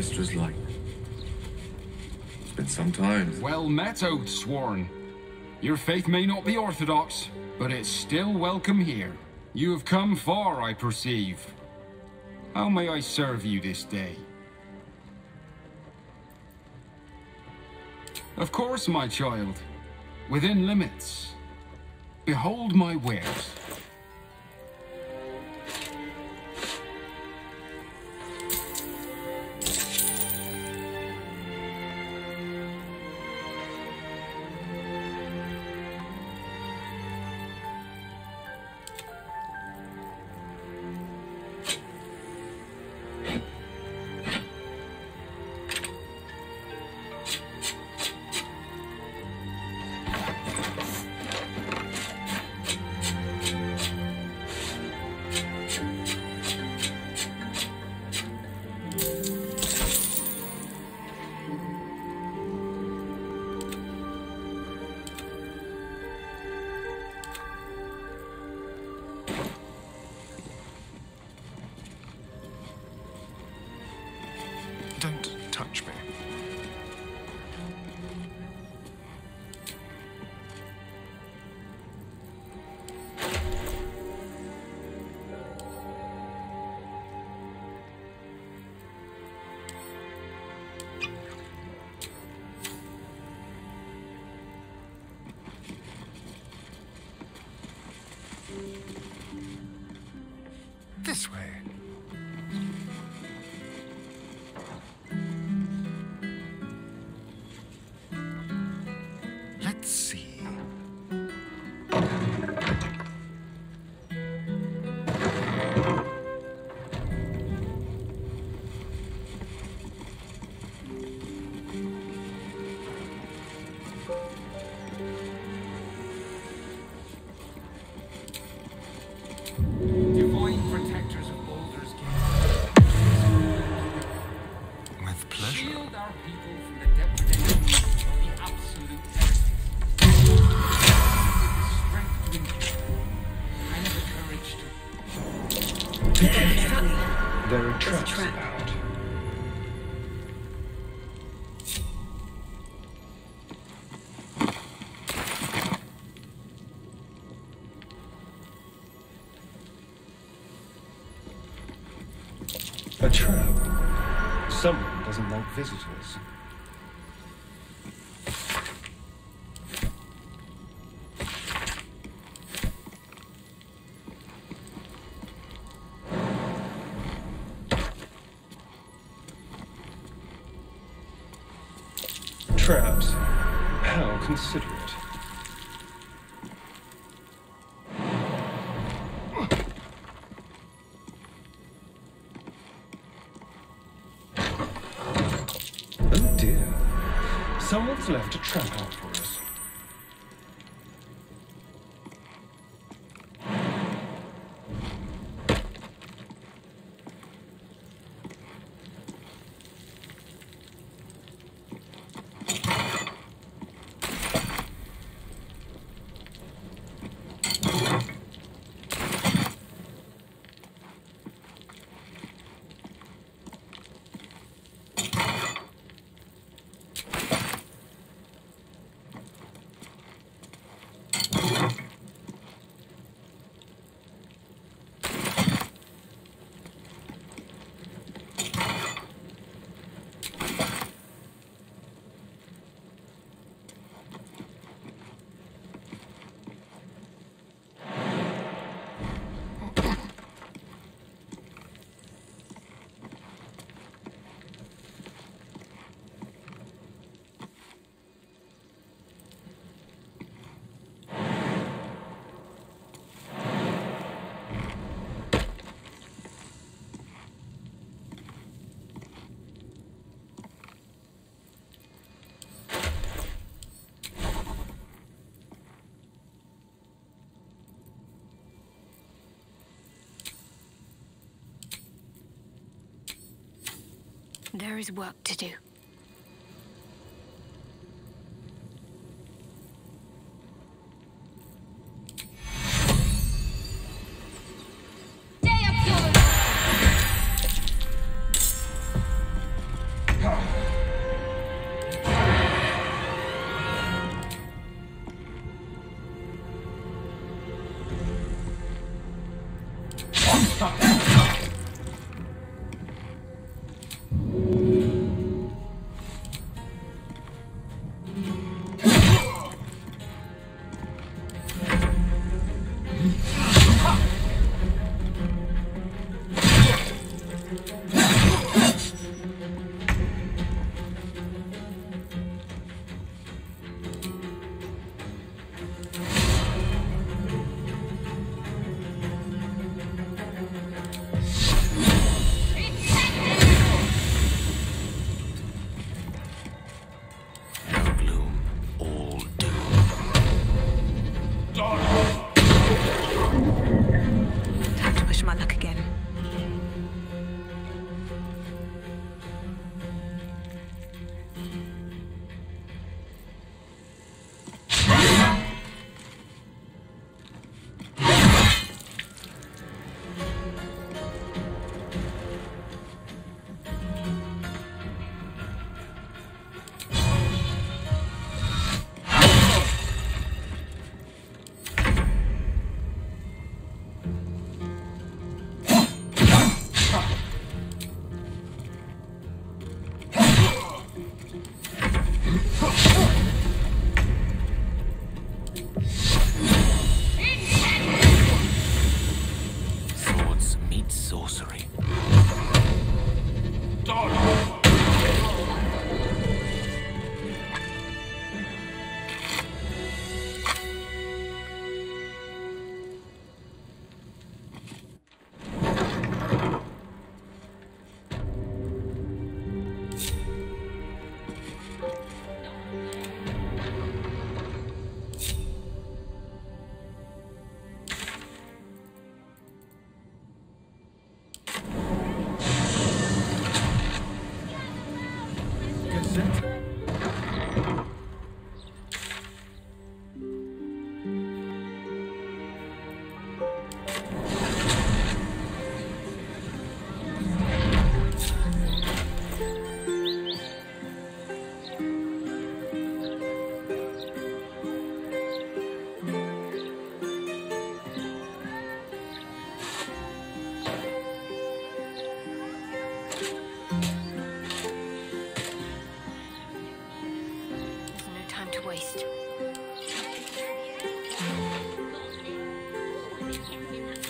Mystra's like? It's been some time. Well met, Oathsworn. Your faith may not be orthodox, but it's still welcome here. You have come far, I perceive. How may I serve you this day? Of course, my child. Within limits. Behold my wares. Don't touch me. This way. Let's see. Divine protectors of Baldur's Gate. With pleasure. Shield our people from the depredations of the absolute heretics. With the strength to endure and the courage to... There are traps about. A trap. Someone doesn't like visitors. Traps. How considerate. Oh dear. Someone's left a trap out for us. There is work to do.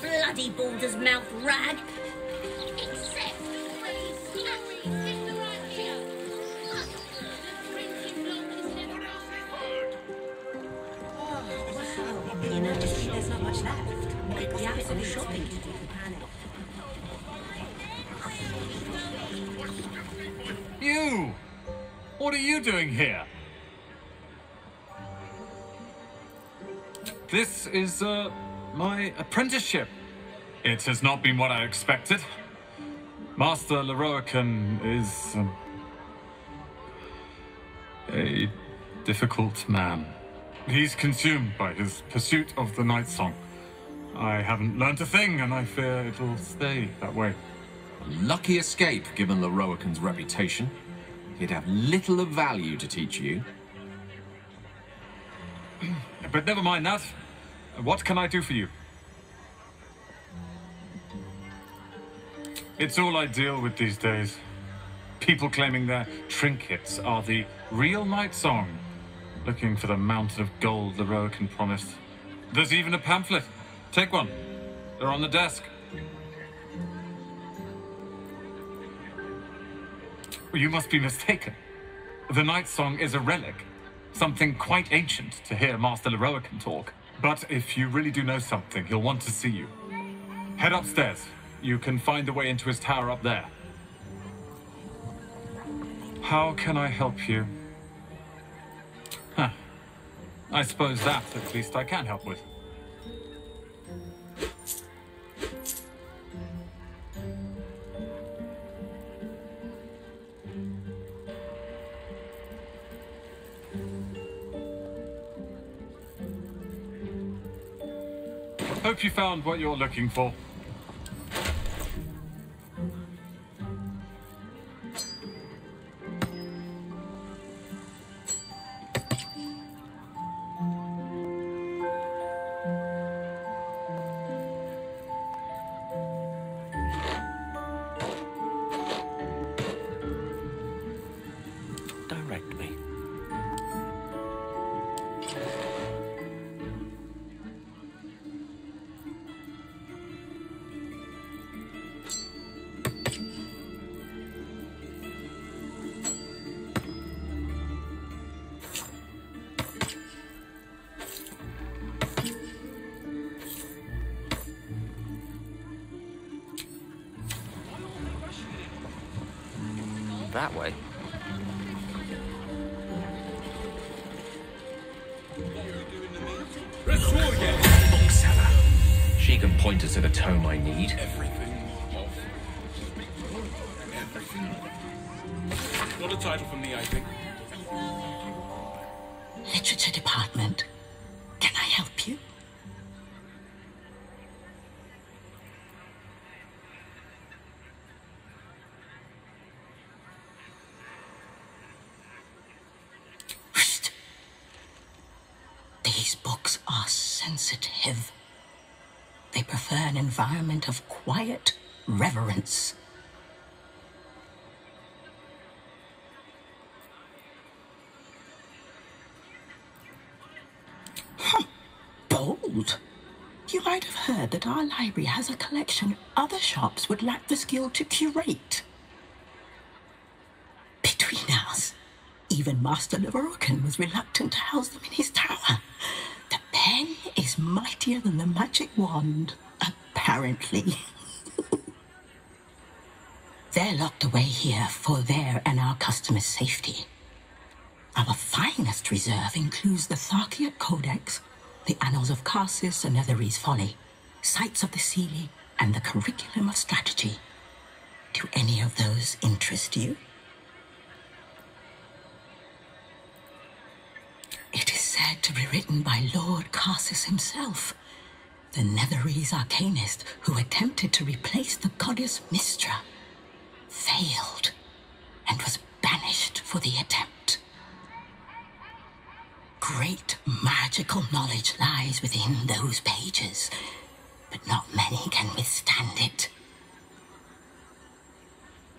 Bloody Baldur's mouth rag! There's not much left. The absolute shopping to do. You! What are you doing here? This is, my apprenticeship. It has not been what I expected. Master Lorroakan is, a difficult man. He's consumed by his pursuit of the Nightsong. I haven't learnt a thing, and I fear it'll stay that way. Lucky escape, given Lorroakan's reputation. He'd have little of value to teach you. But never mind that. What can I do for you? It's all I deal with these days. People claiming their trinkets are the real Nightsong, looking for the mountain of gold Lorroakan promised. There's even a pamphlet. Take one. They're on the desk. You must be mistaken. The Nightsong is a relic, something quite ancient to hear Master Lorroakan talk. But if you really do know something, he'll want to see you. Head upstairs. You can find the way into his tower up there. How can I help you? Huh. I suppose that, at least, I can help with. Hope you found what you're looking for. Direct me. that way. Bookseller. She can point us to the tome I need. Not a title for me, I think. Literature department. Can I help you? Psst. These books are sensitive. They prefer an environment of quiet reverence. Bold. You might have heard that our library has a collection other shops would lack the skill to curate. Between us, even Master Lorroakan was reluctant to house them in his tower. The pen is mightier than the magic wand, apparently. They're locked away here for their and our customers' safety. Our finest reserve includes the Charchiate Codex, the Annals of Karsus and Netherese Folly, Sights of the Seelie, and the Curriculum of Strategy. Do any of those interest you? It is said to be written by Lord Karsus himself, the Netherese arcanist who attempted to replace the goddess Mystra, failed, and was banished for the attempt. Great magical knowledge lies within those pages, but not many can withstand it.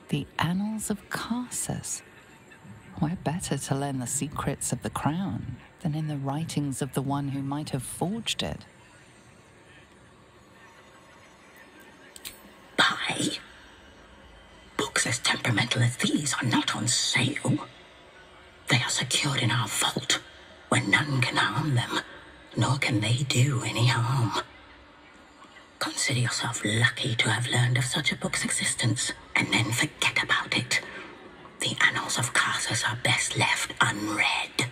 The Annals of Karsus. Where better to learn the secrets of the crown than in the writings of the one who might have forged it? Buy? Books as temperamental as these are not on sale. They are secured in our vault, where none can harm them, nor can they do any harm. Consider yourself lucky to have learned of such a book's existence, and then forget about it. The Annals of Karsus are best left unread.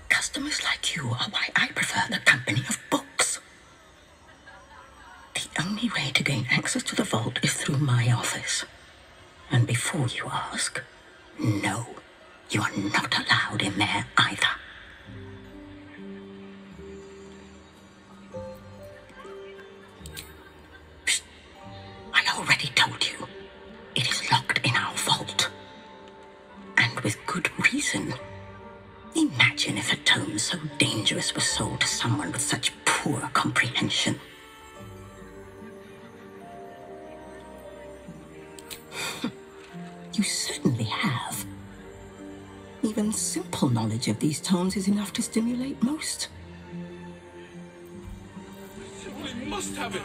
Customers like you are why I prefer the company of books. The only way to gain access to the vault is through my office. And before you ask, no, you are not allowed in there either. Psst. I already told you, it is locked in our vault. And with good reason. Imagine if a tome so dangerous was sold to someone with such poor comprehension. You certainly have. Even simple knowledge of these tomes is enough to stimulate most. We must have it.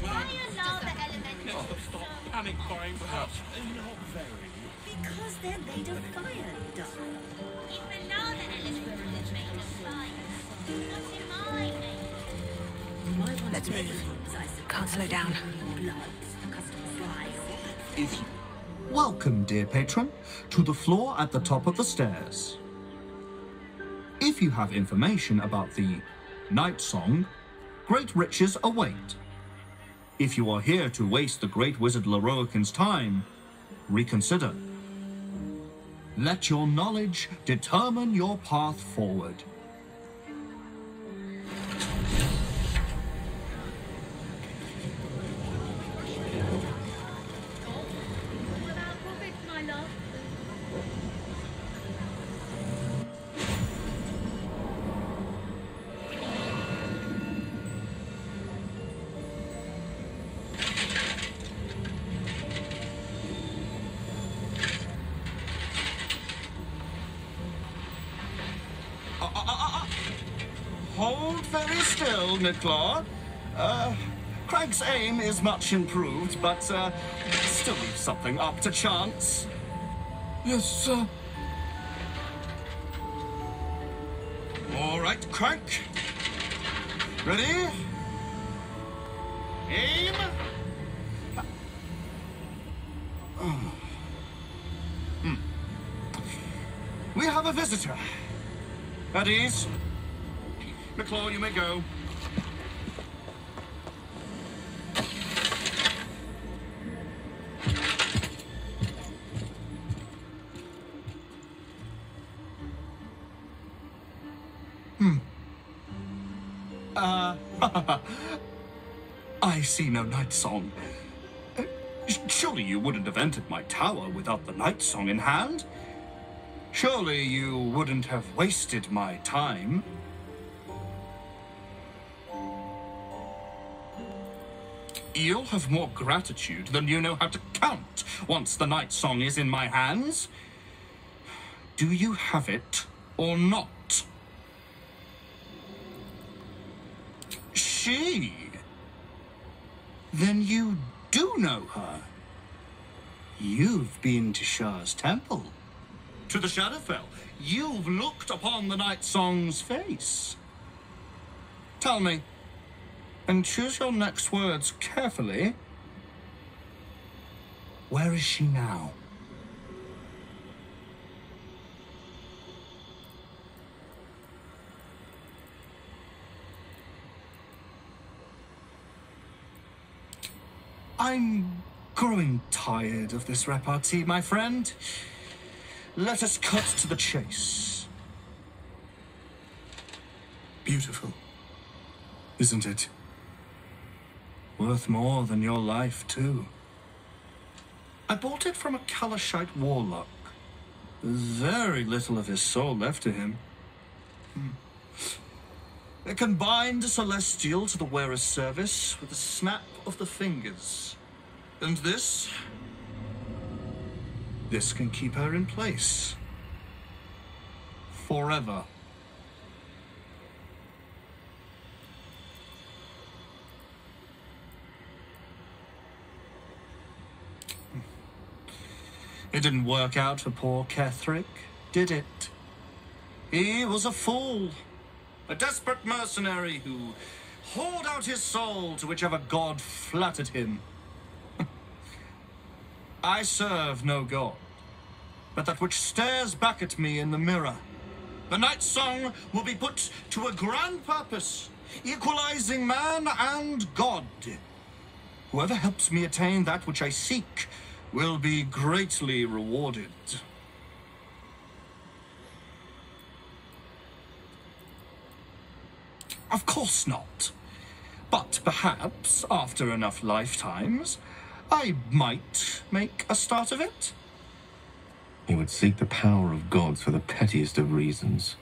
Why allow the elemental? Stop panic buying, perhaps. Not very. Because they're made of fire, darling. Even now the elemental is made of fire. Not in my name. Let's move. Can't slow down. Welcome, dear patron, to the floor at the top of the stairs. If you have information about the Nightsong, great riches await. If you are here to waste the great wizard Lorroakan's time, reconsider. Let your knowledge determine your path forward. Hold very still, Nicklaw. Craig's aim is much improved, but still leaves something up to chance. Yes, sir. All right, Craig. Ready? Aim. We have a visitor. At ease. Nicklaw, you may go. I see no Nightsong. Surely you wouldn't have entered my tower without the Nightsong in hand? Surely you wouldn't have wasted my time? You'll have more gratitude than you know how to count once the Nightsong is in my hands. Do you have it or not? She? Then you do know her. You've been to Shah's temple. To the Shadowfell. You've looked upon the Nightsong's face. Tell me, and choose your next words carefully, where is she now? I'm growing tired of this repartee, my friend. Let us cut to the chase. Beautiful, isn't it? Worth more than your life, too. I bought it from a Kalashite warlock. There's very little of his soul left to him. It can bind a celestial to the wearer's service with a snap of the fingers. And this can keep her in place. Forever. It didn't work out for poor Ketherick, did it? He was a fool. A desperate mercenary who poured out his soul to whichever god flattered him. I serve no god, but that which stares back at me in the mirror. The Nightsong will be put to a grand purpose, equalizing man and god. Whoever helps me attain that which I seek will be greatly rewarded. Of course not. But perhaps, after enough lifetimes, I might make a start of it. He would seek the power of gods for the pettiest of reasons.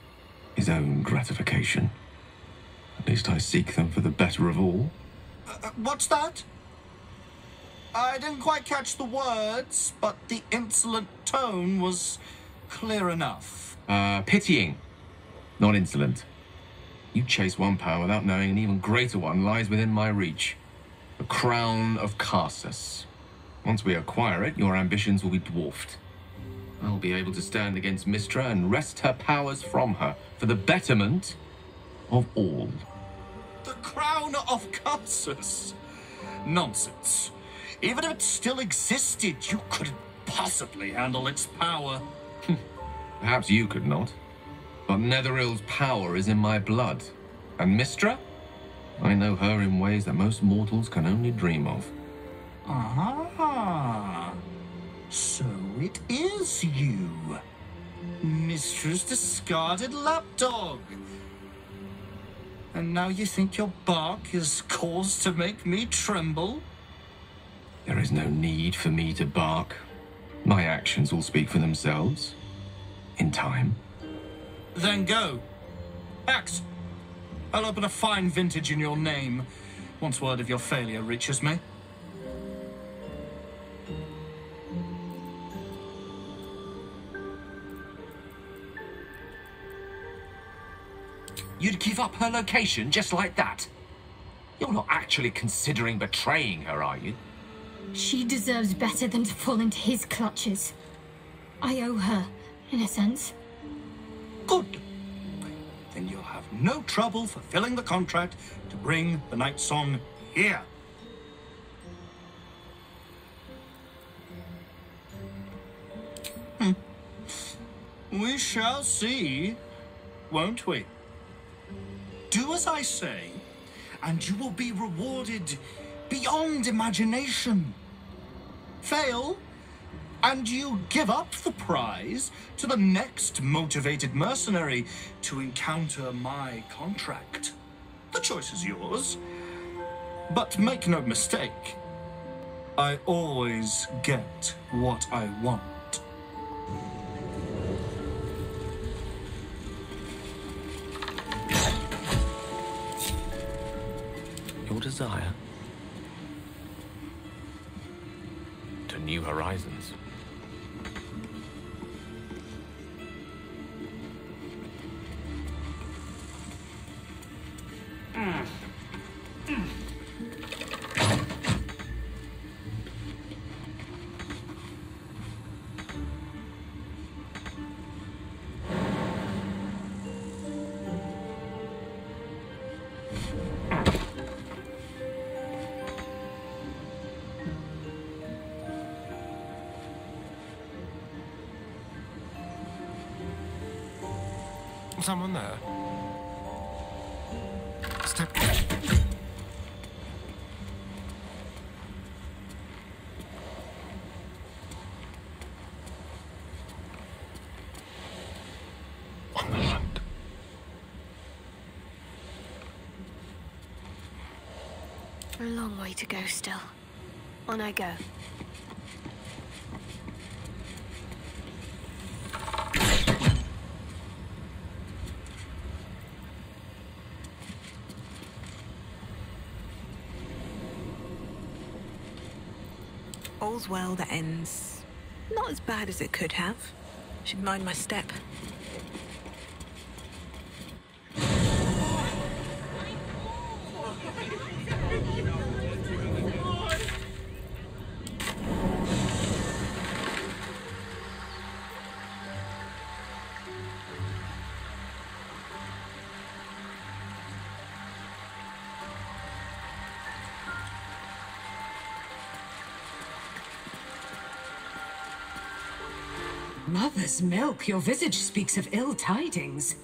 His own gratification. At least I seek them for the better of all. What's that? I didn't quite catch the words, but the insolent tone was clear enough. Pitying, not insolent. You chase one power without knowing an even greater one lies within my reach. The crown of Karsus. Once we acquire it, your ambitions will be dwarfed. I'll be able to stand against Mystra and wrest her powers from her for the betterment of all. The crown of Karsus? Nonsense. Even if it still existed, you couldn't possibly handle its power. Perhaps you could not. But Netherill's power is in my blood. And Mystra? I know her in ways that most mortals can only dream of. Ah, so it is you. Mystra's discarded lapdog. And now you think your bark is cause to make me tremble? There is no need for me to bark. My actions will speak for themselves. In time. Then go. Act. I'll open a fine vintage in your name, once word of your failure reaches me. You'd give up her location just like that? You're not actually considering betraying her, are you? She deserves better than to fall into his clutches. I owe her, in a sense. Good. Then you'll have no trouble fulfilling the contract to bring the Nightsong here. We shall see, won't we? Do as I say, and you will be rewarded beyond imagination. Fail, and you give up the prize to the next motivated mercenary to encounter my contract. The choice is yours, but make no mistake, I always get what I want. Your desire to new horizons. Someone there? Step. On the hunt. A long way to go still. On I go. All's well that ends not as bad as it could have. Should mind my step. Mother's milk, your visage speaks of ill tidings.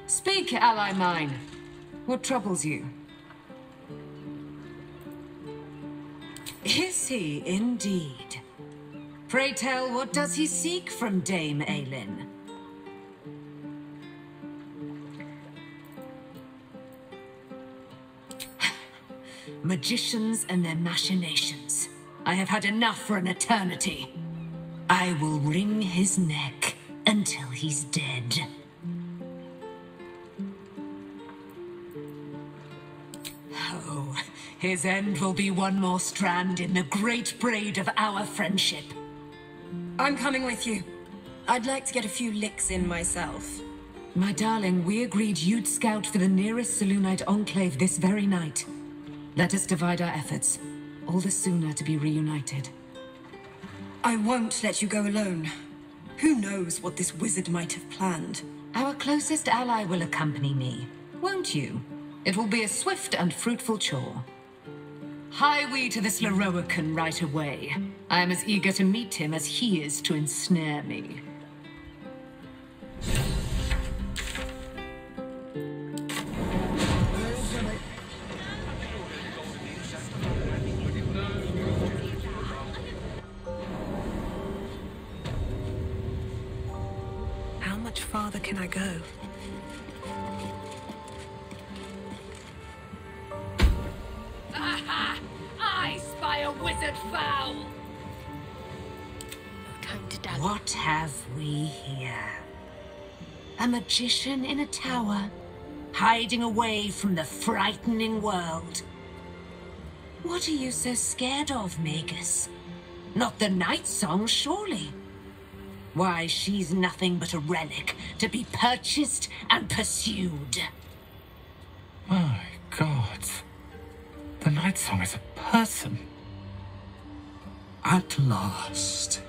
Speak, ally mine. What troubles you? Is he indeed? Pray tell, what does he seek from Dame Aelin? Magicians and their machinations. I have had enough for an eternity. I will wring his neck until he's dead. Oh, his end will be one more strand in the great braid of our friendship. I'm coming with you. I'd like to get a few licks in myself. My darling, we agreed you'd scout for the nearest Selûnite enclave this very night. Let us divide our efforts, all the sooner to be reunited. I won't let you go alone. Who knows what this wizard might have planned? Our closest ally will accompany me, won't you? It will be a swift and fruitful chore. Hie we to this Lorroakan right away. I am as eager to meet him as he is to ensnare me. Farther can I go? Aha! I spy a wizard fowl! Time to dally. What have we here? A magician in a tower, hiding away from the frightening world. What are you so scared of, Magus? Not the Nightsong, surely? Why, she's nothing but a relic to be purchased and pursued. My God. The Nightsong is a person. At last.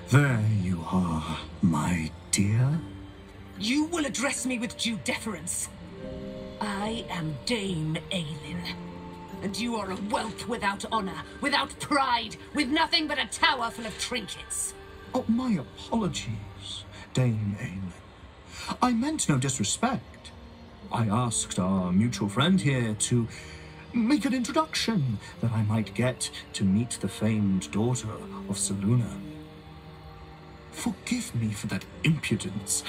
There you are, my dear. You will address me with due deference. I am Dame Aelin. And you are a whelp without honor, without pride, with nothing but a tower full of trinkets. Oh, my apologies, Dame Aelin. I meant no disrespect. I asked our mutual friend here to make an introduction, that I might get to meet the famed daughter of Selûne. Forgive me for that impudence.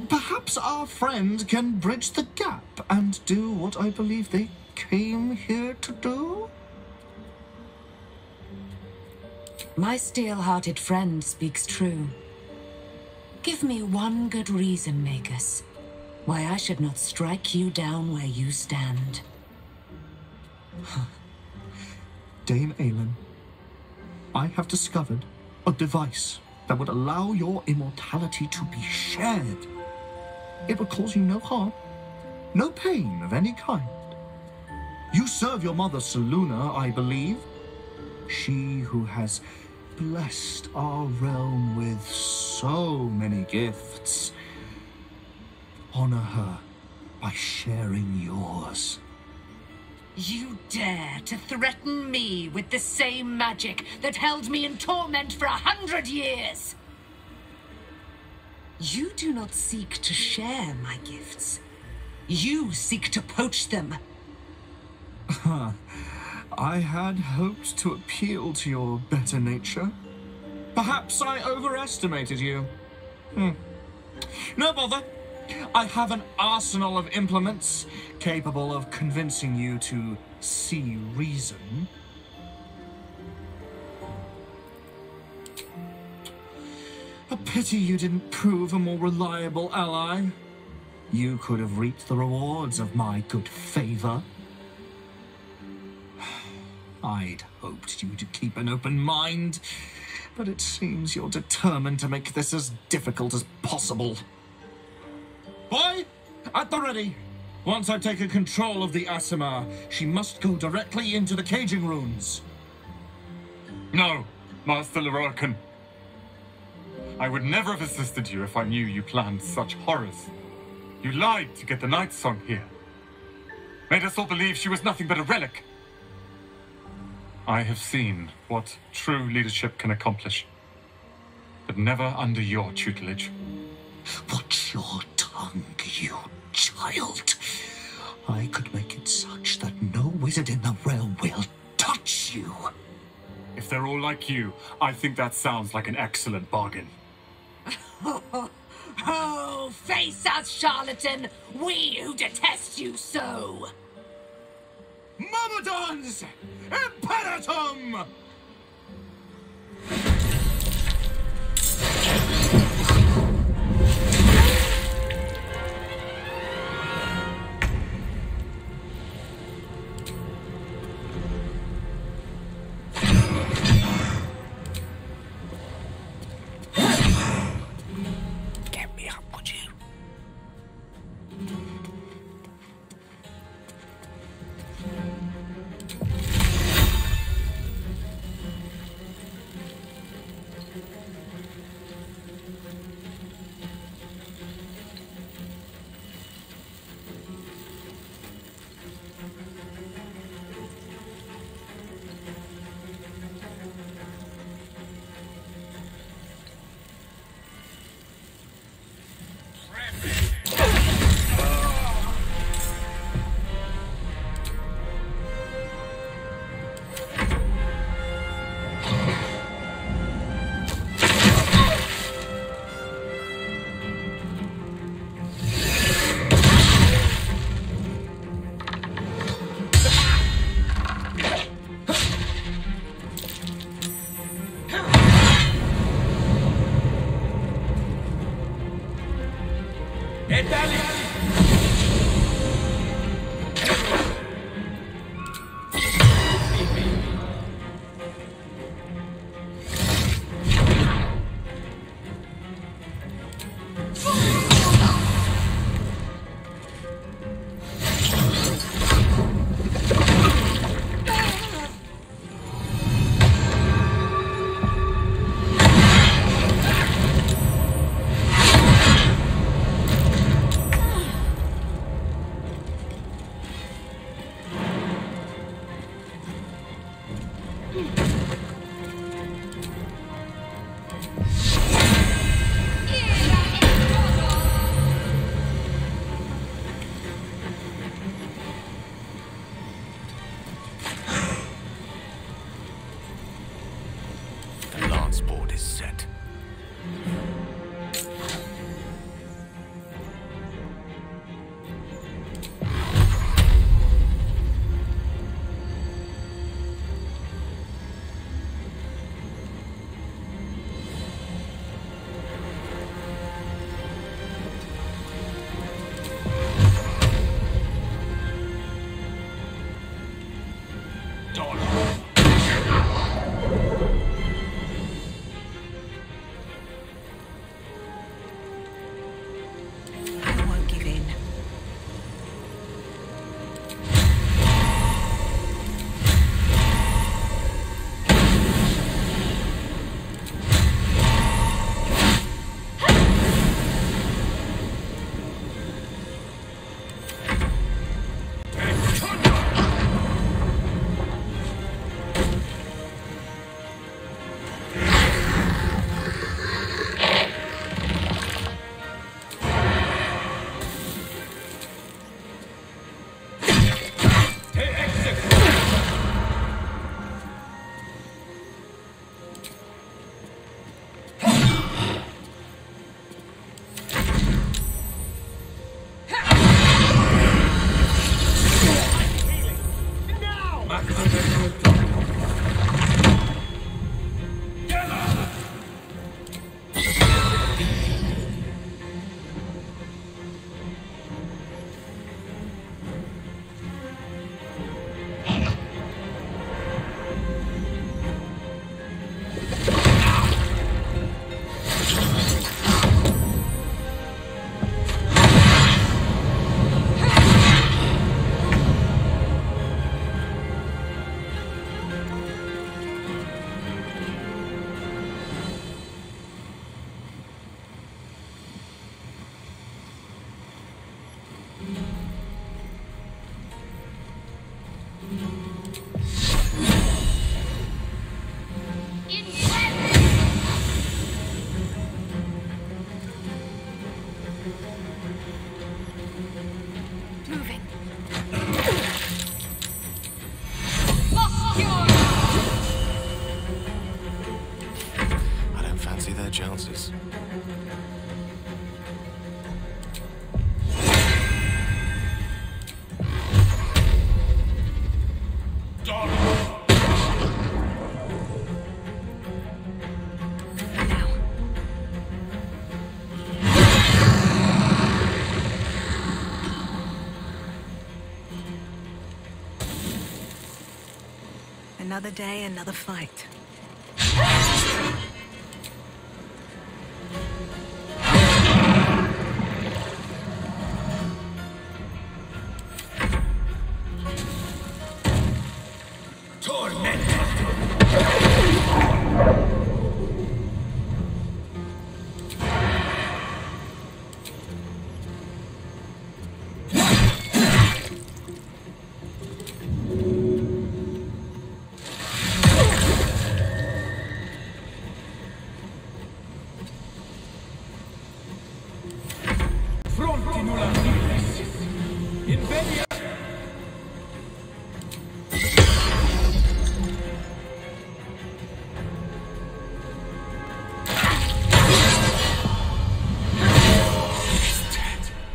Perhaps our friend can bridge the gap and do what I believe they came here to do? My steel-hearted friend speaks true. Give me one good reason, Magus, why I should not strike you down where you stand. Dame Aelin, I have discovered a device that would allow your immortality to be shared. It would cause you no harm, no pain of any kind. You serve your mother Selûne, I believe. She who has blessed our realm with so many gifts. Honor her by sharing yours. You dare to threaten me with the same magic that held me in torment for 100 years? You do not seek to share my gifts. You seek to poach them. I had hoped to appeal to your better nature. Perhaps I overestimated you. No bother. I have an arsenal of implements capable of convincing you to see reason. A pity you didn't prove a more reliable ally. You could have reaped the rewards of my good favor. I'd hoped you to keep an open mind, but it seems you're determined to make this as difficult as possible. Boy, at the ready. Once I've taken control of the Aasimar, she must go directly into the caging runes. No, Master Lorroakan. I would never have assisted you if I knew you planned such horrors. You lied to get the Nightsong here. Made us all believe she was nothing but a relic. I have seen what true leadership can accomplish, but never under your tutelage. Watch your tongue, you child. I could make it such that no wizard in the realm will touch you. If they're all like you, I think that sounds like an excellent bargain. Oh, face us, charlatan! We who detest you so! Myrmidons! Imperatum! Get me up, would you? moving. I don't fancy their chances. Another day, another fight.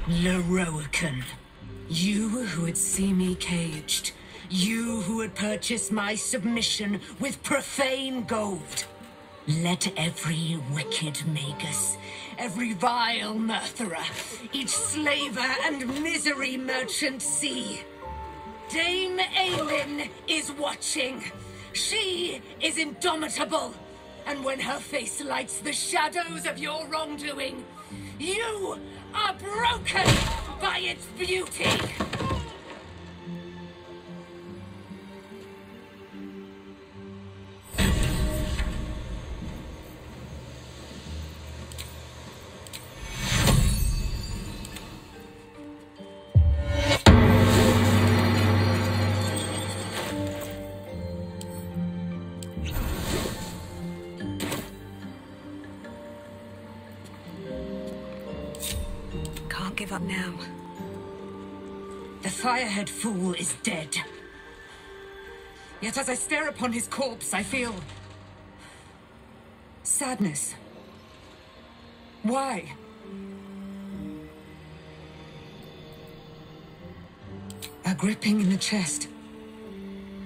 Lorroakan, you who would see me caged, you who would purchase my submission with profane gold. Let every wicked magus, every vile murtherer, each slaver and misery merchant see. Dame Aelin is watching. She is indomitable. And when her face lights the shadows of your wrongdoing, you are broken by its beauty. Can't give up now. The Firehead Fool is dead. Yet as I stare upon his corpse, I feel sadness. Why? A gripping in the chest,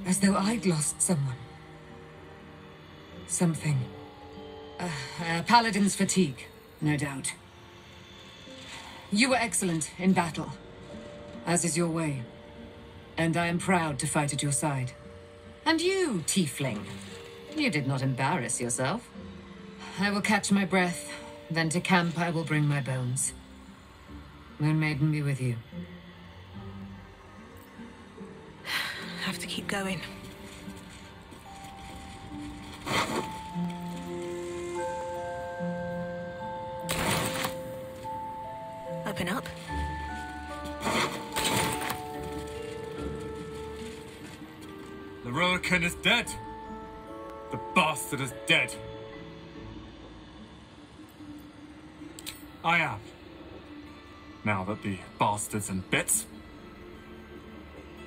as though I'd lost someone. Something. Paladin's fatigue, no doubt. You were excellent in battle, as is your way. And I am proud to fight at your side. And you, tiefling, you did not embarrass yourself. I will catch my breath, then to camp I will bring my bones. Moon Maiden be with you. Have to keep going. Open up. Lorroakan is dead. The bastard is dead. I am. Now that the bastard's in bits.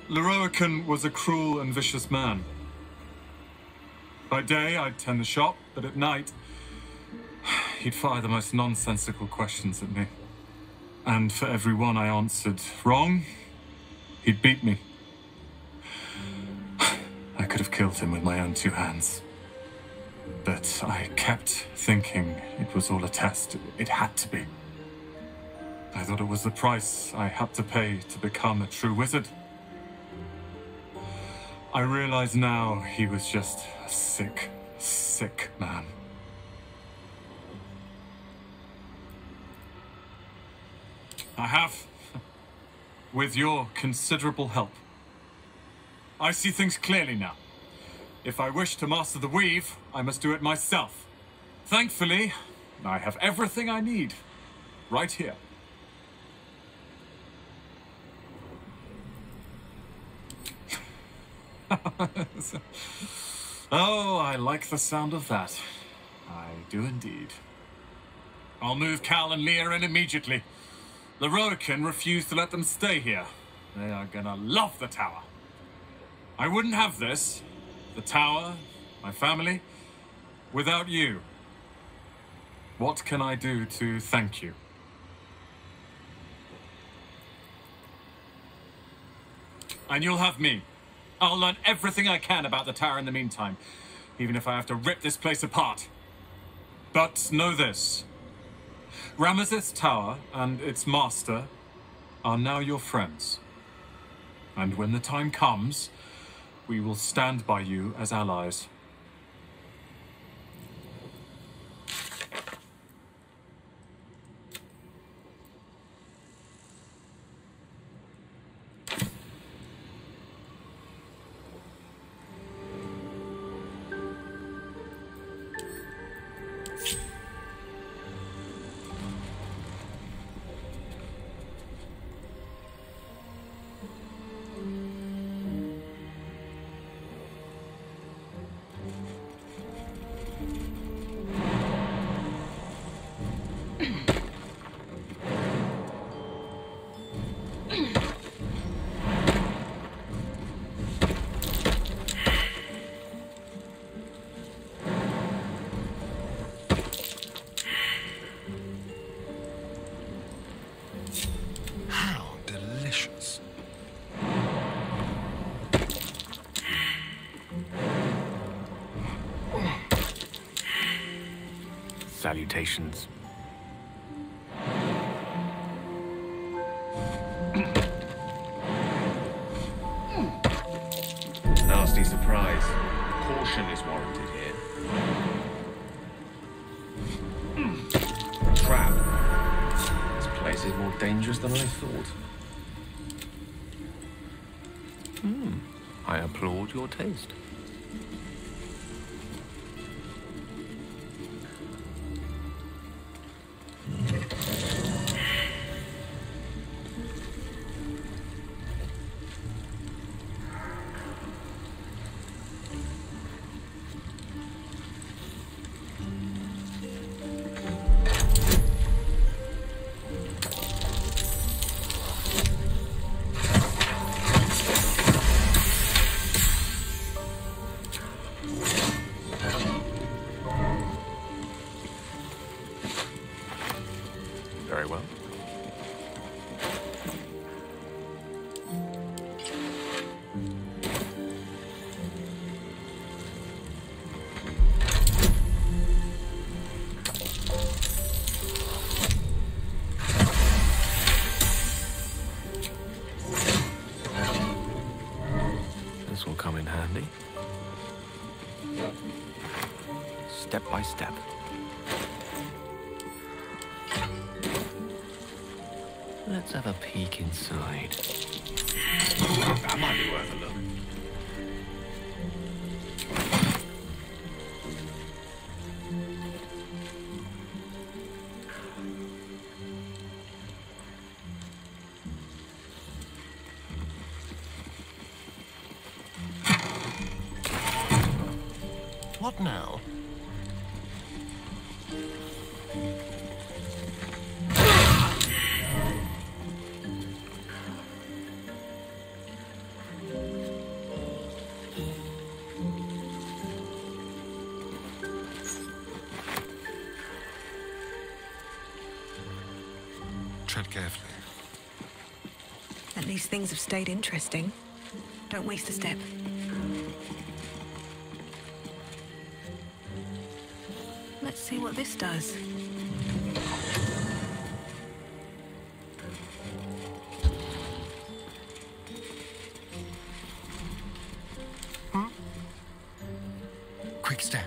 Lorroakan was a cruel and vicious man. By day, I'd tend the shop, but at night, he'd fire the most nonsensical questions at me. And for every one I answered wrong, he'd beat me. I could have killed him with my own two hands. But I kept thinking it was all a test. It had to be. I thought it was the price I had to pay to become a true wizard. I realize now he was just a sick, sick man. I have, with your considerable help. I see things clearly now. If I wish to master the weave, I must do it myself. Thankfully, I have everything I need, right here. Oh, I like the sound of that. I do indeed. I'll move Cal and Leah in immediately. Lorroakan refused to let them stay here. They are gonna love the tower. I wouldn't have this, the tower, my family, without you. What can I do to thank you? And you'll have me. I'll learn everything I can about the tower in the meantime, even if I have to rip this place apart. But know this. Ramesses Tower and its master are now your friends. And when the time comes, we will stand by you as allies. Salutations. Nasty surprise. Caution is warranted here. Trap. This place is more dangerous than I thought. I applaud your taste. Very well. This will come in handy. Step by step. Let's have a peek inside. That might be worth a look. What now? Tread carefully. At least things have stayed interesting. Don't waste a step. Let's see what this does. Quick step.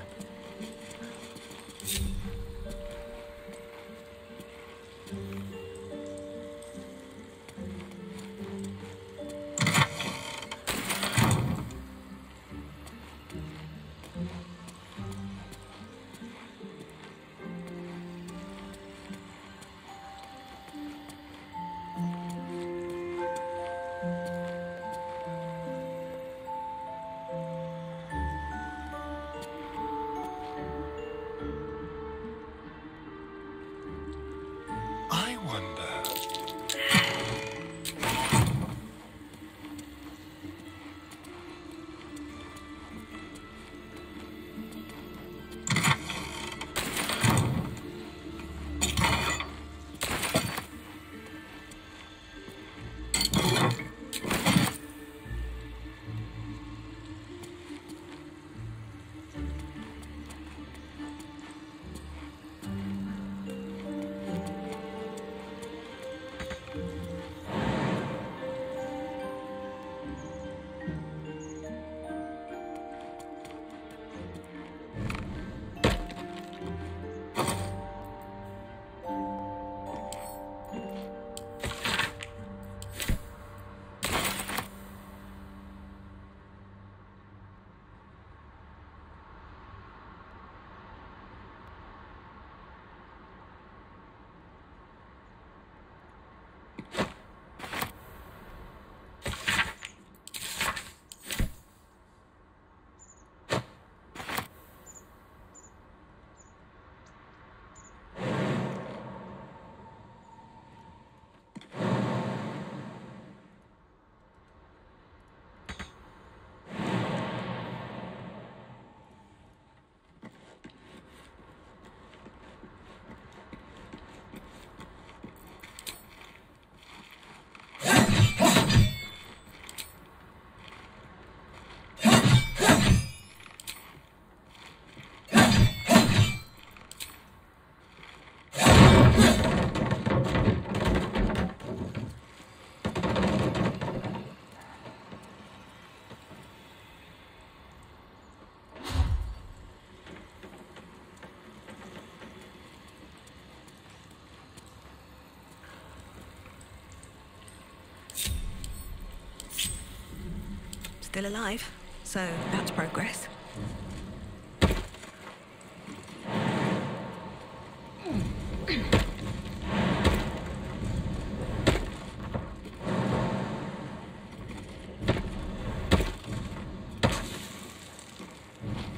still alive, so that's progress.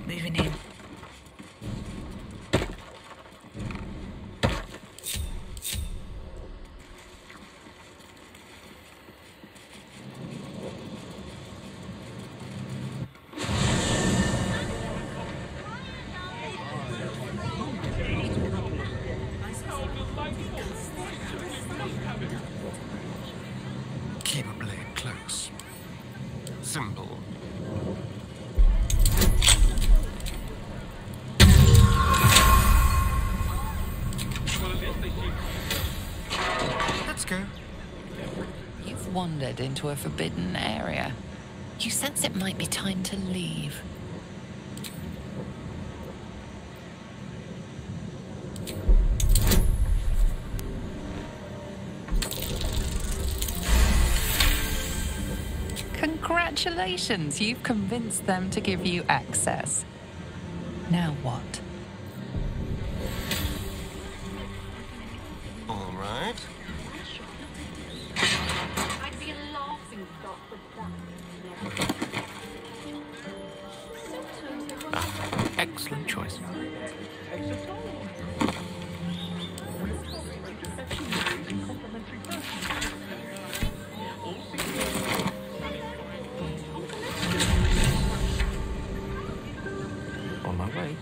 Moving in. Keep a blade close. Simple. Let's go. You've wandered into a forbidden area. You sense it might be time to leave. Congratulations, you've convinced them to give you access. Now what? All right. I'd be a laughing stock with that. Excellent choice. On my way.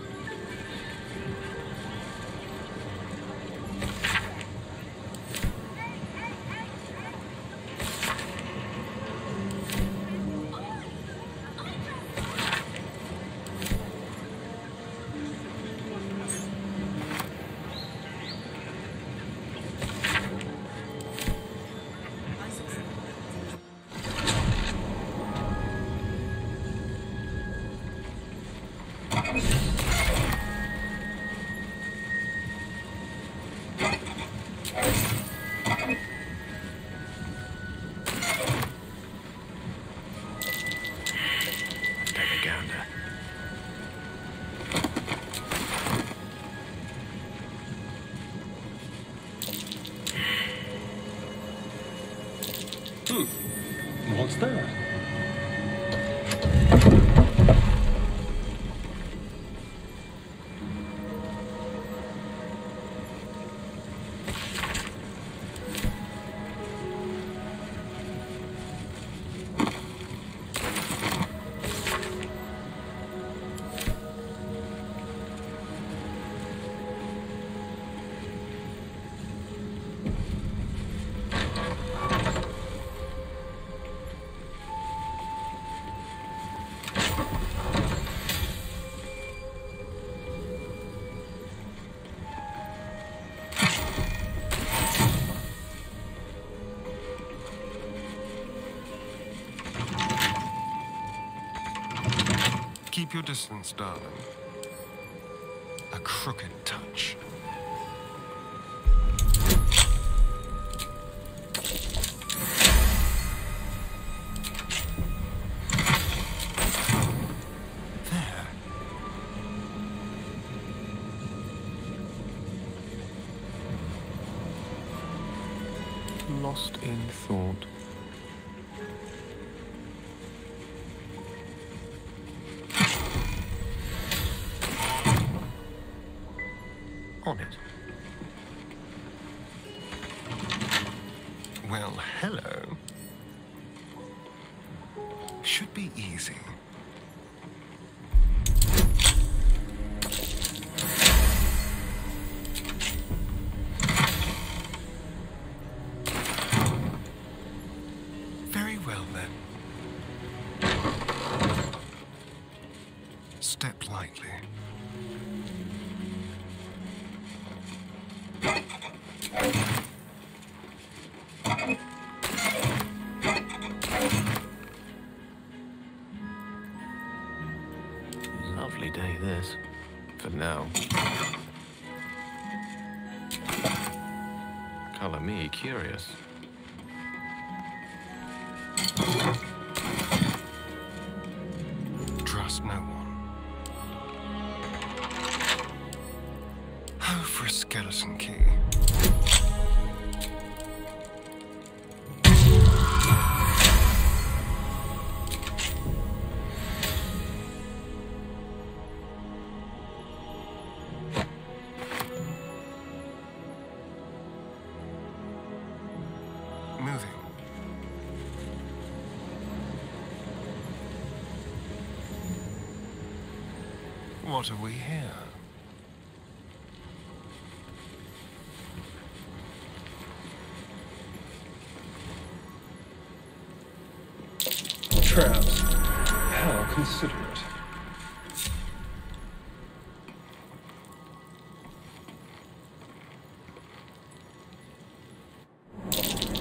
What's that? Keep your distance, darling. A crooked touch. There. Lost in thought. On it. Well, hello. Should be easy. Very well, then. Step lightly. Lovely day, this. For now. Color me curious. trust no one. Oh, for a skeleton key. Moving. What are we here? Traps. How considerate.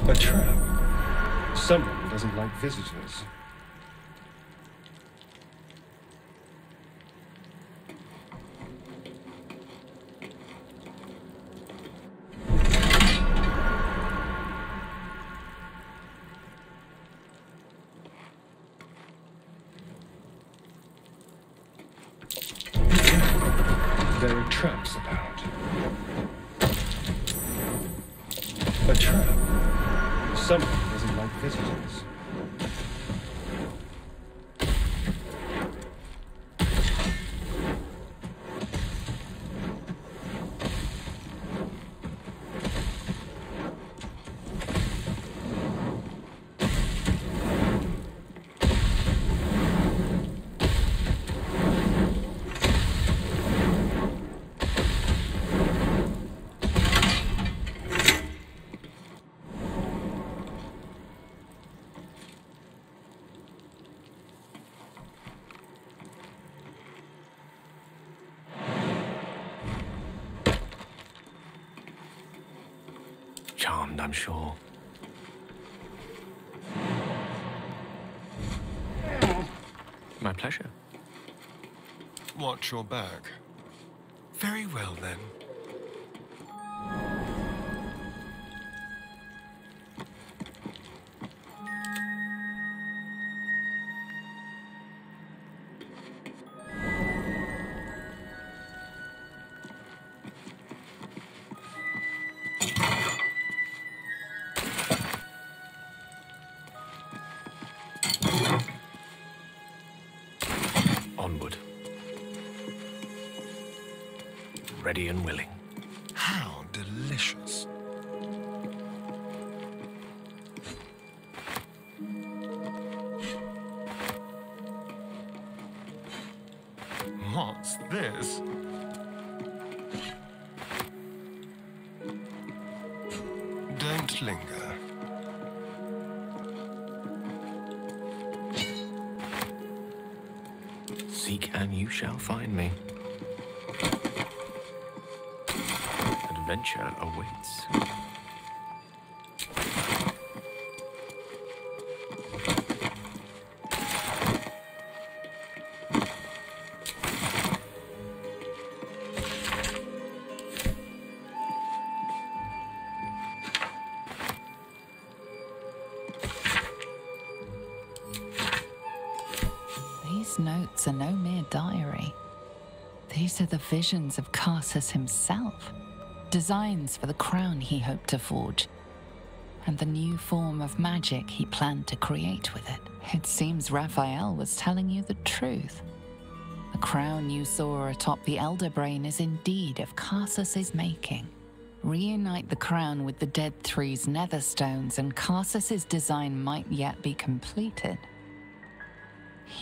A trap. Someone doesn't like visitors. There are traps about. A trap. Someone doesn't like visitors. Charmed, I'm sure. My pleasure. Watch your back. Very well, then. Onward. Ready and willing. How delicious. What's this? Don't linger. Seek and you shall find me. Adventure awaits. These notes are no mere diary. These are the visions of Karsus himself, designs for the crown he hoped to forge, and the new form of magic he planned to create with it. It seems Raphael was telling you the truth. The crown you saw atop the Elder Brain is indeed of Karsus's making. Reunite the crown with the Dead Three's netherstones, and Karsus's design might yet be completed.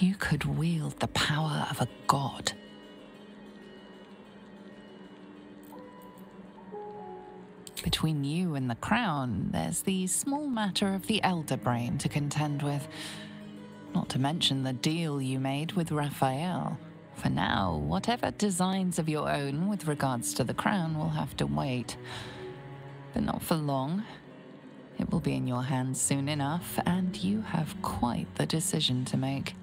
You could wield the power of a god. Between you and the crown, there's the small matter of the Elder Brain to contend with. Not to mention the deal you made with Raphael. For now, whatever designs of your own with regards to the crown will have to wait. But not for long. It will be in your hands soon enough, and you have quite the decision to make.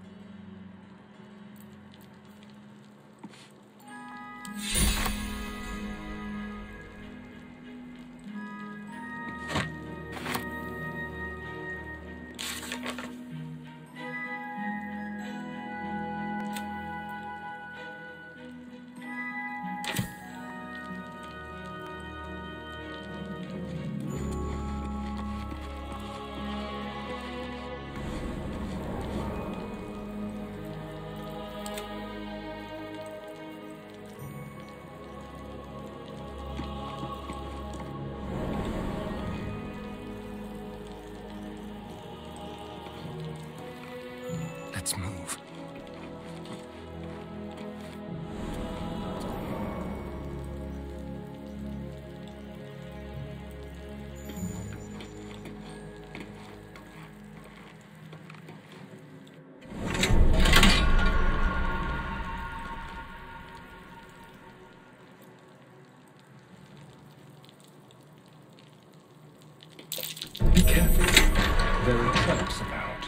Let's move. Be careful. There are traps about.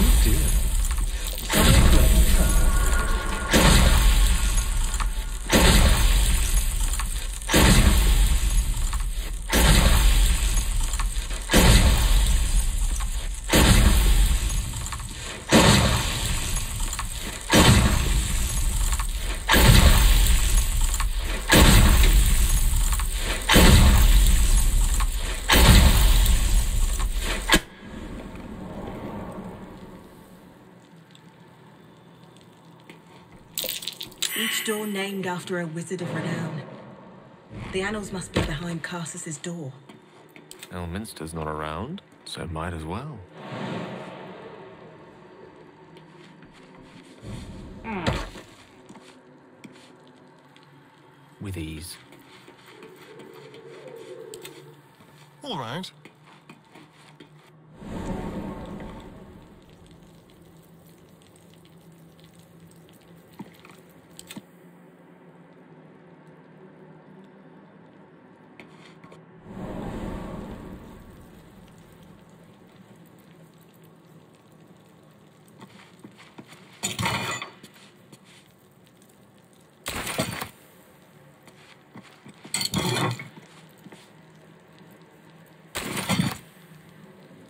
Oh dear. Someone left a trap. Each door named after a wizard of renown. The Annals must be behind Karsus's door. Elminster's not around, so might as well. With ease. All right.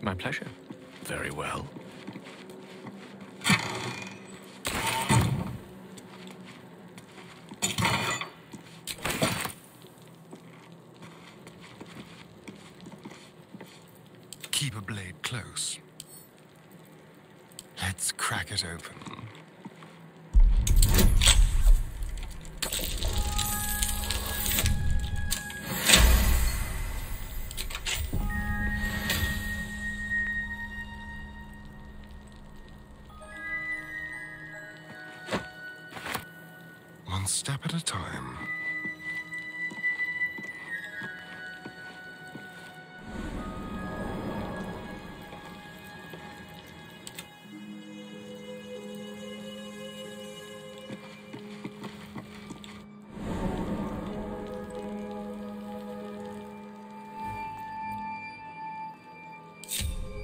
My pleasure. Very well. Keep a blade close. Let's crack it open. One step at a time.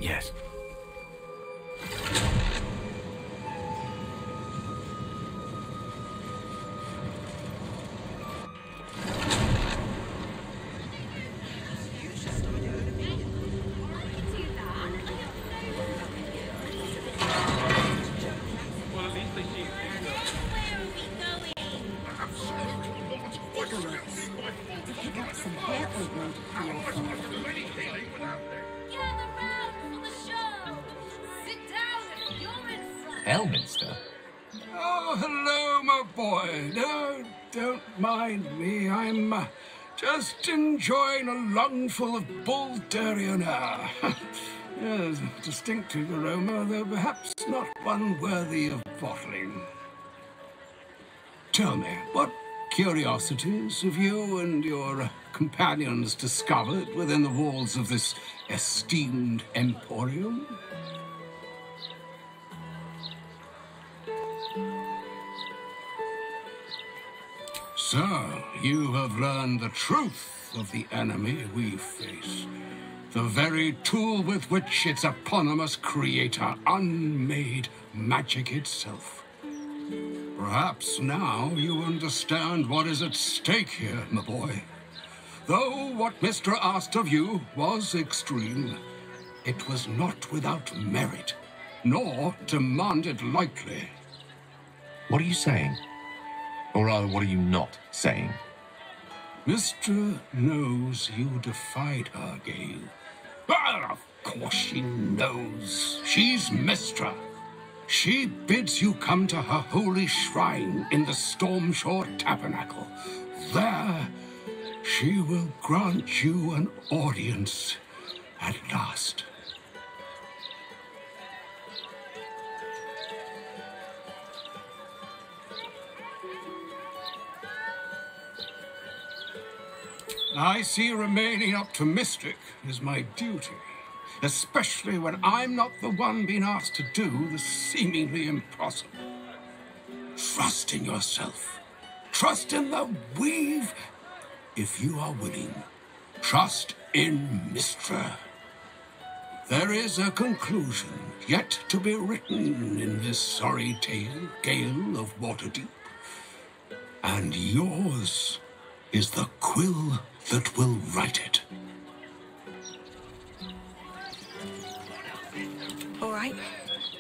Yes. Elminster? Oh, hello, my boy. No, don't mind me. I'm just enjoying a lungful of Baldurian air. Yes, distinctive aroma, though perhaps not one worthy of bottling. Tell me, what curiosities have you and your companions discovered within the walls of this esteemed emporium? So, you have learned the truth of the enemy we face. The very tool with which its eponymous creator unmade magic itself. Perhaps now you understand what is at stake here, my boy. Though what Mystra asked of you was extreme, it was not without merit, nor demanded lightly. What are you saying? Or rather, what are you not saying? Mystra knows you defied her, Gale. Well, of course she knows. She's Mystra. She bids you come to her holy shrine in the Stormshore Tabernacle. There, she will grant you an audience at last. I see remaining up to Mystic is my duty, especially when I'm not the one being asked to do the seemingly impossible. Trust in yourself. Trust in the weave. If you are willing, trust in Mystra. There is a conclusion yet to be written in this sorry tale, Gale of Waterdeep. And yours is the quill that will write it. All right.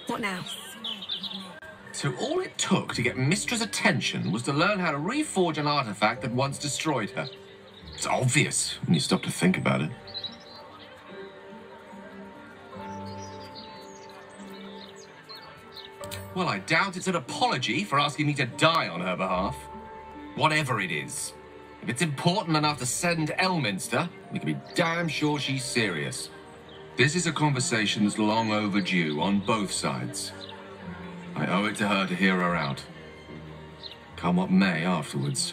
What now? So all it took to get Mystra's attention was to learn how to reforge an artifact that once destroyed her. It's obvious when you stop to think about it. Well, I doubt it's an apology for asking me to die on her behalf. Whatever it is. If it's important enough to send Elminster, we can be damn sure she's serious. This is a conversation that's long overdue on both sides. I owe it to her to hear her out. Come what may afterwards.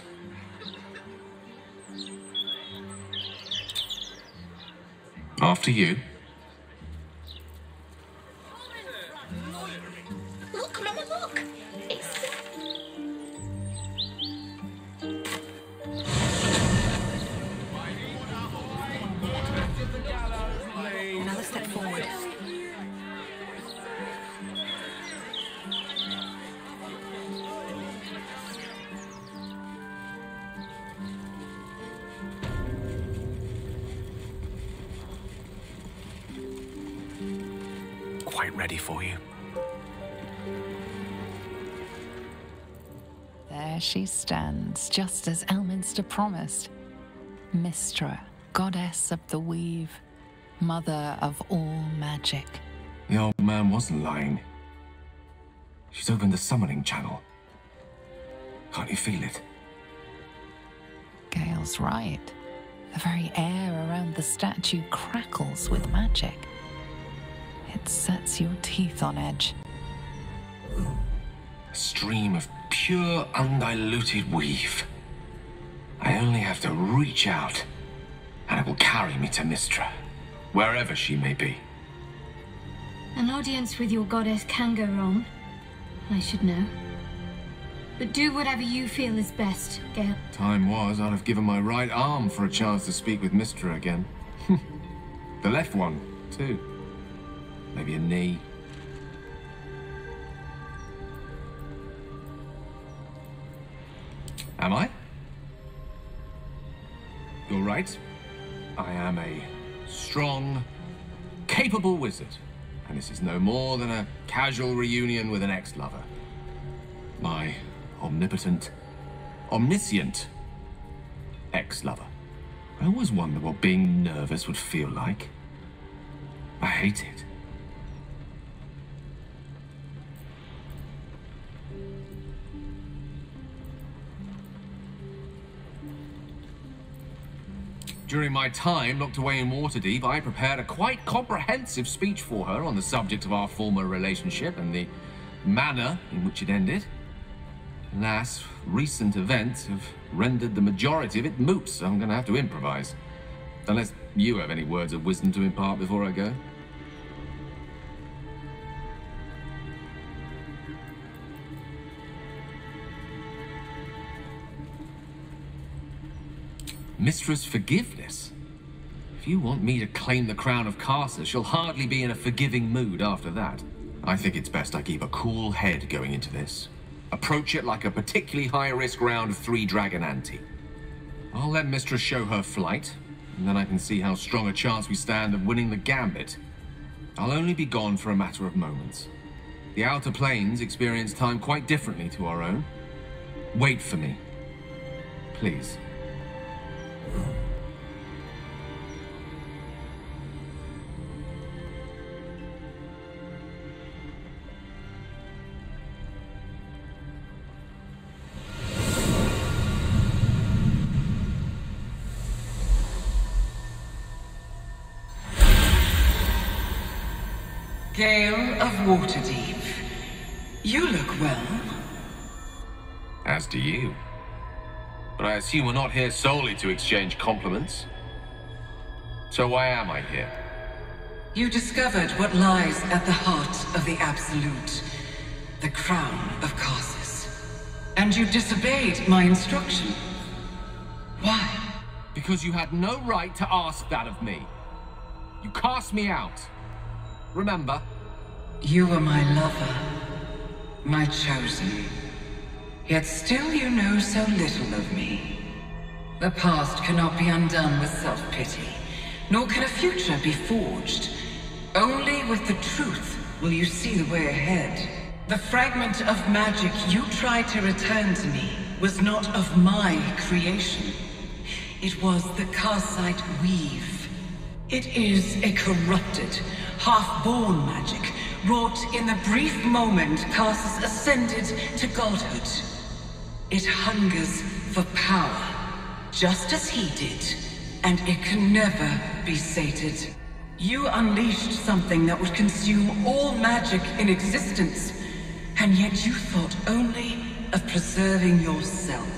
After you. Look, Mama, look! It's Another step forward. Quite ready for you. There she stands, just as Elminster promised. Mystra, goddess of the weave, mother of all magic. The old man wasn't lying. She's opened the summoning channel. Can't you feel it? Gale's right. The very air around the statue crackles with magic. It sets your teeth on edge. A stream of pure, undiluted weave. I only have to reach out, and it will carry me to Mystra, wherever she may be. An audience with your goddess can go wrong. I should know. But do whatever you feel is best, Gale. Time was, I'd have given my right arm for a chance to speak with Mystra again. The left one, too. Maybe a knee. Am I? You're right. I am a strong, capable wizard. And this is no more than a casual reunion with an ex-lover. My omnipotent, omniscient ex-lover. I always wonder what being nervous would feel like. I hate it. During my time locked away in Waterdeep, I prepared a quite comprehensive speech for her on the subject of our former relationship and the manner in which it ended. Alas, recent events have rendered the majority of it moot, so I'm going to have to improvise. Unless you have any words of wisdom to impart before I go. Mystra's forgiveness? If you want me to claim the crown of Karsus, you'll hardly be in a forgiving mood after that. I think it's best I keep a cool head going into this. Approach it like a particularly high-risk round of 3 dragon ante. I'll let Mystra show her flight, and then I can see how strong a chance we stand of winning the gambit. I'll only be gone for a matter of moments. The Outer Planes experience time quite differently to our own. Wait for me. Please. Gale of Waterdeep. You look well. As do you. but I assume we're not here solely to exchange compliments. So why am I here? You discovered what lies at the heart of the Absolute, the crown of Karsus. And you disobeyed my instruction. Why? Because you had no right to ask that of me. You cast me out. Remember? You were my lover, my chosen. Yet still you know so little of me. The past cannot be undone with self-pity, nor can a future be forged. Only with the truth will you see the way ahead. The fragment of magic you tried to return to me was not of my creation. It was the Karsite weave. It is a corrupted, half-born magic, wrought in the brief moment Karsus ascended to godhood. It hungers for power, just as he did, and it can never be sated. You unleashed something that would consume all magic in existence, and yet you thought only of preserving yourself.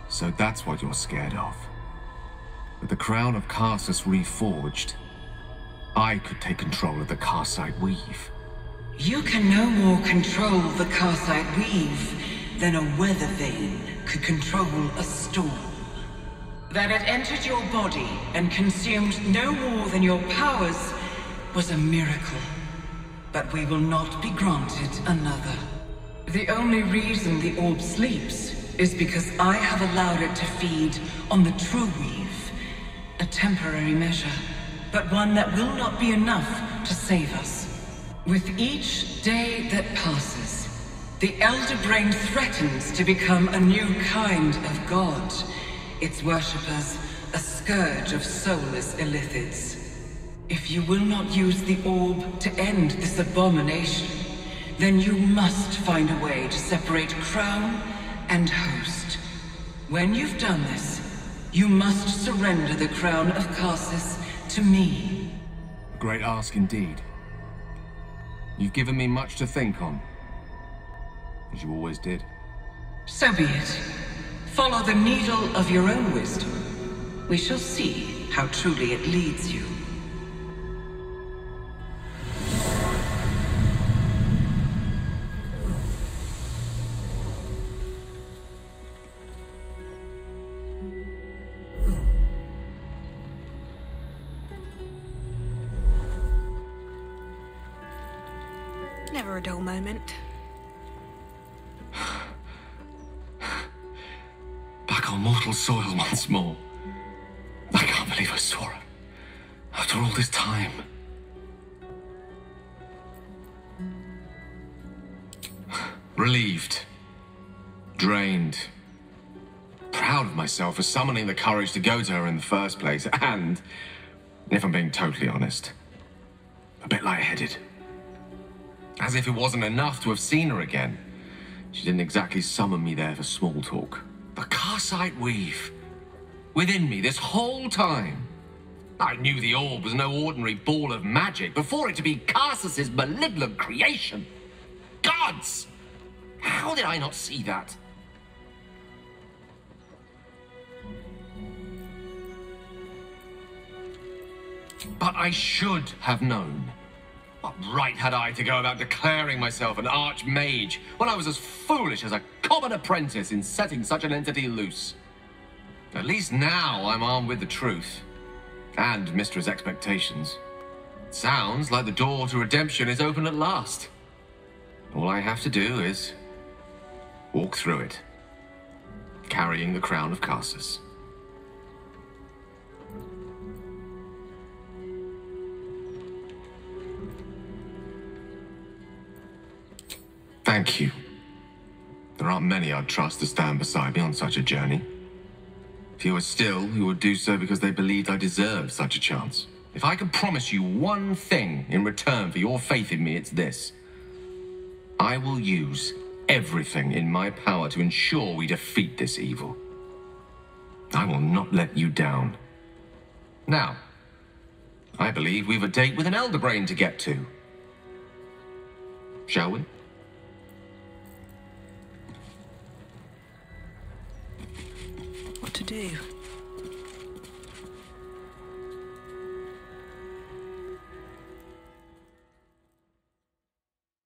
So that's what you're scared of. With the crown of Karsus reforged, I could take control of the Karsite weave. You can no more control the Karsite weave than a weather vane could control a storm. That it entered your body and consumed no more than your powers was a miracle. But we will not be granted another. The only reason the orb sleeps is because I have allowed it to feed on the true weave. A temporary measure, but one that will not be enough to save us. With each day that passes, the Elder Brain threatens to become a new kind of god. Its worshippers a scourge of soulless illithids. If you will not use the orb to end this abomination, then you must find a way to separate crown and host. When you've done this, you must surrender the crown of Karsus to me. A great ask indeed. You've given me much to think on, as you always did. So be it. Follow the needle of your own wisdom. We shall see how truly it leads you. Never a dull moment. Back on mortal soil once more. I can't believe I saw her. After all this time. Relieved. Drained. Proud of myself for summoning the courage to go to her in the first place. And, if I'm being totally honest, a bit lightheaded. As if it wasn't enough to have seen her again. She didn't exactly summon me there for small talk. The Karsite weave. Within me this whole time. I knew the orb was no ordinary ball of magic before it to be Karsus's malignant creation. Gods! How did I not see that? But I should have known. What right had I to go about declaring myself an archmage when I was as foolish as a common apprentice in setting such an entity loose? At least now I'm armed with the truth. And Mystra's expectations. It sounds like the door to redemption is open at last. All I have to do is walk through it, carrying the crown of Karsus. Thank you. There aren't many I'd trust to stand beside me on such a journey. Fewer still who would do so because they believed I deserved such a chance. If I could promise you one thing in return for your faith in me, it's this. I will use everything in my power to ensure we defeat this evil. I will not let you down. Now, I believe we've a date with an Elder Brain to get to. Shall we? do.